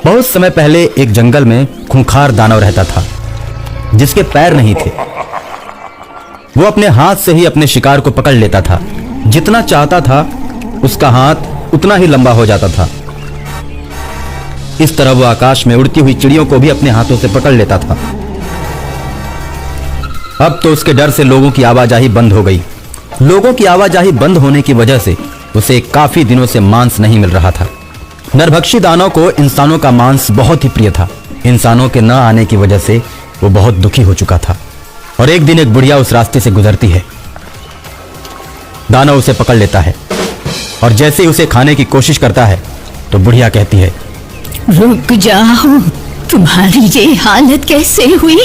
बहुत समय पहले एक जंगल में खूंखार दानव रहता था जिसके पैर नहीं थे। वो अपने हाथ से ही अपने शिकार को पकड़ लेता था। जितना चाहता था उसका हाथ उतना ही लंबा हो जाता था। इस तरह वो आकाश में उड़ती हुई चिड़ियों को भी अपने हाथों से पकड़ लेता था। अब तो उसके डर से लोगों की आवाजाही बंद हो गई। लोगों की आवाजाही बंद होने की वजह से उसे काफी दिनों से मांस नहीं मिल रहा था। नरभक्षी दानव को इंसानों का मांस बहुत ही प्रिय था। इंसानों के न आने की वजह से वो बहुत दुखी हो चुका था। और एक दिन एक बुढ़िया उस रास्ते से गुजरती है। दानव उसे पकड़ लेता है और जैसे ही उसे खाने की कोशिश करता है तो बुढ़िया कहती है, रुक जाओ, तुम्हारी ये हालत कैसे हुई?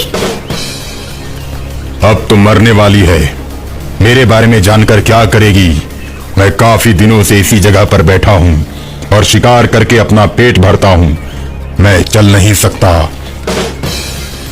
अब तो मरने वाली है। मेरे बारे में जानकर क्या करेगी? मैं काफी दिनों से इसी जगह पर बैठा हूँ और शिकार करके अपना पेट भरता हूँ। मैं चल नहीं सकता।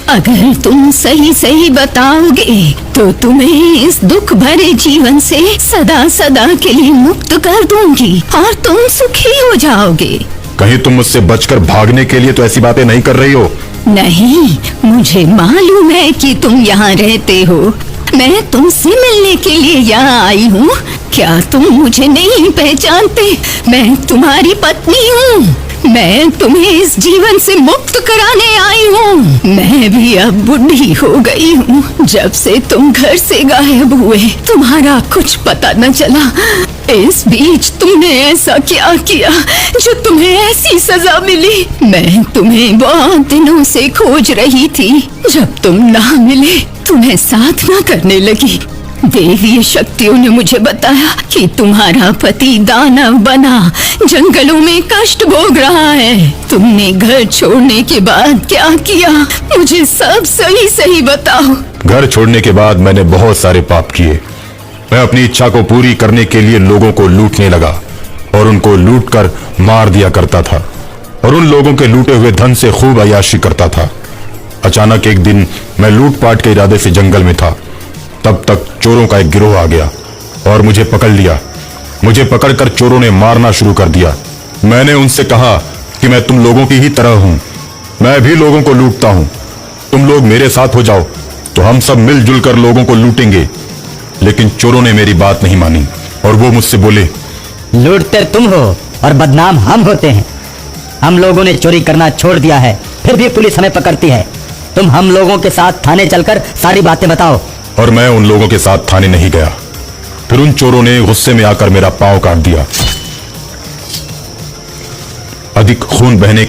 अगर तुम सही सही बताओगे तो तुम्हें इस दुख भरे जीवन से सदा सदा के लिए मुक्त कर दूंगी और तुम सुखी हो जाओगे। कहीं तुम मुझसे बचकर भागने के लिए तो ऐसी बातें नहीं कर रही हो? नहीं, मुझे मालूम है कि तुम यहाँ रहते हो। मैं तुमसे मिलने के लिए यहाँ आई हूँ। क्या तुम मुझे नहीं पहचानते? मैं तुम्हारी पत्नी हूँ। मैं तुम्हें इस जीवन से मुक्त कराने आई हूँ। मैं भी अब बुढ़ी हो गई हूँ। जब से तुम घर से गायब हुए तुम्हारा कुछ पता न चला। इस बीच तुमने ऐसा क्या किया जो तुम्हें ऐसी सजा मिली? मैं तुम्हें बहुत दिनों से खोज रही थी। जब तुम ना मिले तो मैं साधना करने लगी। देवीय शक्तियों ने मुझे बताया कि तुम्हारा पति दानव बना जंगलों में कष्ट भोग रहा है। तुमने घर छोड़ने के बाद क्या किया? मुझे सब सही सही बताओ। घर छोड़ने के बाद मैंने बहुत सारे पाप किए। मैं अपनी इच्छा को पूरी करने के लिए लोगों को लूटने लगा और उनको लूटकर मार दिया करता था और उन लोगों के लूटे हुए धन से खूब अय्याशी करता था। अचानक एक दिन मैं लूटपाट के इरादे से जंगल में था। तब तक चोरों का एक गिरोह आ गया और मुझे पकड़ लिया। मुझे पकड़कर चोरों ने मारना शुरू कर दिया। मैंने उनसे कहा कि मैं तुम लोगों की ही तरह हूं। मैं भी लोगों को लूटता हूं। तुम लोग मेरे साथ हो जाओ तो हम सब मिलजुल कर लोगों को लूटेंगे। लेकिन चोरों ने मेरी बात नहीं मानी और वो मुझसे बोले, लूटते तुम हो और बदनाम हम होते हैं। हम लोगों ने चोरी करना छोड़ दिया है, फिर भी पुलिस हमें पकड़ती है। तुम हम लोगों के साथ थाने चलकर सारी बातें बताओ। और मैं उन लोगों के साथ थाने नहीं गया। फिर उन चोरों ने गुस्से में आकर मेरा पांव काट दिया। अधिक खून बहने